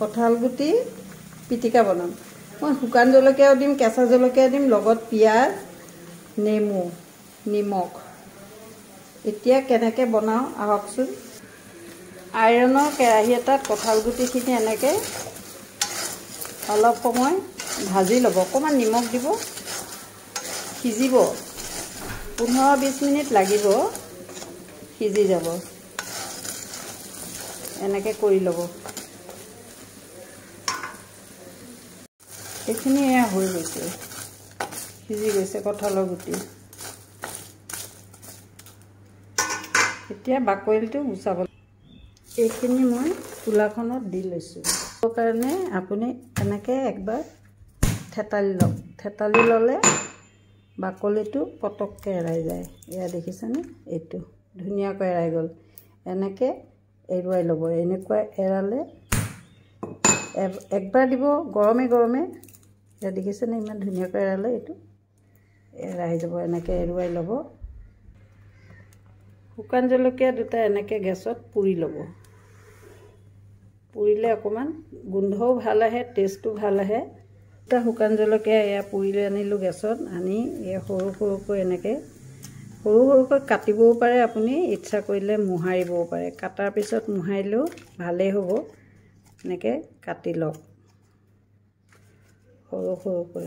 কঁঠাল গুটি পিটিকা বনাম। মই শুকান জলকীয়াও দিম, কেঁচা জলকীয়া দিম, লগত পিঁয়াজ, নেমু, নিমখ। এতিয়া কেনেকৈ বনাওঁ আহকচোন। আইৰণৰ কেৰাহী এটাত কঁঠাল গুটিখিনি এনেকৈ অলপ সময় ভাজি ল'ব। অকণমান নিমখ দিব, সিজিব। 15-20 মিনিট লাগিব, সিজি যাব। এনেকৈ কৰি ল'ব। এইখিনি এয়া হৈ গৈছে, সিজি গৈছে কঁঠালৰ গুটি। এতিয়া বাকলিটো গুচাব। এইখিনি মই চোলাখনত দি লৈছোঁ। তাৰ কাৰণে আপুনি এনেকৈ একবাৰ থেতালি লওক। থেতালি ল'লে বাকলিটো পটককৈ এৰাই যায়। এয়া দেখিছেনে? এইটো ধুনীয়াকৈ এৰাই গ'ল। এনেকৈ এৰুৱাই ল'ব। এনেকুৱা এৰালে একবাৰ দিব গৰমে গৰমে। এয়া দেখিছেনে? ইমান ধুনীয়াকৈ এৰালে এইটো এৰাই যাব। এনেকৈ এৰুৱাই ল'ব। শুকান জলকীয়া দুটা এনেকৈ গেছত পুৰি ল'ব। পুৰিলে অকণমান গোন্ধও ভাল আহে, টেষ্টটো ভাল আহে। দুটা শুকান জলকীয়া এয়া পুৰিলৈ আনিলোঁ গেছত। আনি এয়া সৰু সৰুকৈ এনেকৈ কাটিবও পাৰে আপুনি, ইচ্ছা কৰিলে মোহাৰিবও পাৰে। কাটাৰ পিছত মোহাৰিলেও ভালেই হ'ব। এনেকৈ কাটি লওক সৰু সৰুকৈ।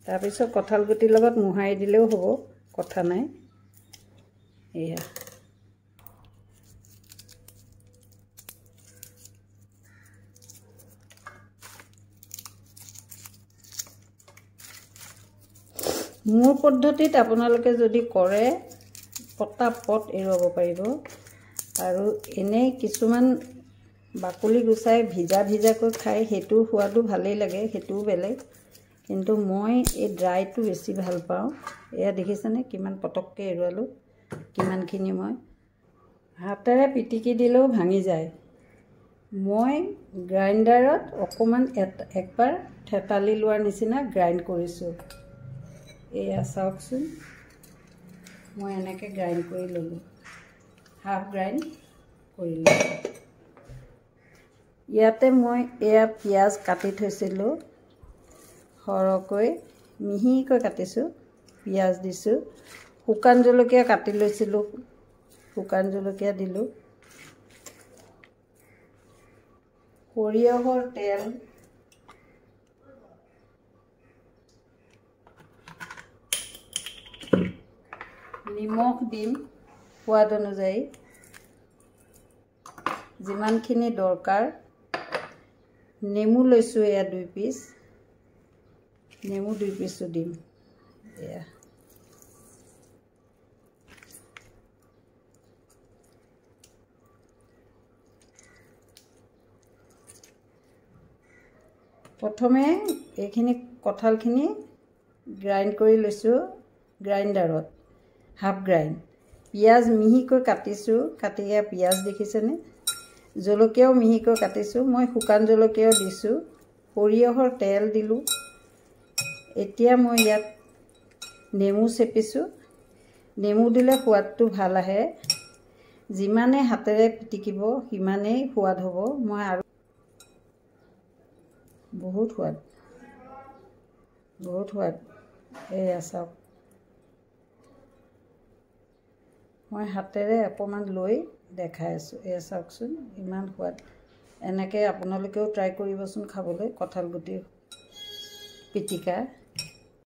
তাৰপিছত কঁঠাল গুটিৰ লগত মোহাৰি দিলেও হ'ব, কথা নাই। এয়া মোৰ পদ্ধতিত আপোনালোকে যদি কৰে পটাপট এৰুৱাব পাৰিব। আৰু এনেই কিছুমান বাকলি গুচাই ভিজাকৈ খাই, সেইটোৰ সোৱাদো ভালেই লাগে, সেইটোও বেলেগ। কিন্তু মই এই ড্ৰাইটো বেছি ভাল পাওঁ। এয়া দেখিছেনে কিমান পটককৈ এৰুৱালোঁ। কিমানখিনি মই হাতেৰে পিটিকি দিলেও ভাঙি যায়। মই গ্ৰাইণ্ডাৰত অকণমান একবাৰ থেতালি লোৱাৰ নিচিনা গ্ৰাইণ্ড কৰিছোঁ। এয়া চাওকচোন, মই এনেকৈ গ্ৰাইণ্ড কৰি ল'লোঁ, হাফ গ্ৰাইণ্ড কৰিলোঁ। ইয়াতে মই এয়া পিঁয়াজ কাটি থৈছিলোঁ, সৰহকৈ মিহিকৈ কাটিছোঁ। পিঁয়াজ দিছোঁ, শুকান জলকীয়া কাটি লৈছিলোঁ, শুকান জলকীয়া দিলোঁ। সৰিয়হৰ তেল, নিমখ দিম সোৱাদ অনুযায়ী, যিমানখিনি দৰকাৰ। নেমু লৈছোঁ এয়া 2 পিচ, নেমু 2 পিচো দিম। এয়া প্ৰথমে এইখিনি কঁঠালখিনি গ্ৰাইণ্ড কৰি লৈছোঁ গ্ৰাইণ্ডাৰত, হাফ গ্ৰাইণ্ড। পিঁয়াজ মিহিকৈ কাটিছোঁ, কাটি এয়া পিঁয়াজ দেখিছেনে? জলকীয়াও মিহিকৈ কাটিছোঁ, মই শুকান জলকীয়াও দিছোঁ। সৰিয়হৰ তেল দিলোঁ। এতিয়া মই ইয়াত নেমু চেপিছোঁ। নেমু দিলে সোৱাদটো ভাল আহে। যিমানে হাতেৰে পিটিকিব সিমানেই সোৱাদ হ'ব। মই আৰু বহুত সোৱাদ। এয়া চাওক, মই হাতেৰে অকণমান লৈ দেখাই আছোঁ। এয়া চাওকচোন, ইমান সোৱাদ। এনেকৈ আপোনালোকেও ট্ৰাই কৰিবচোন খাবলৈ কঁঠাল গুটিৰ পিটিকা।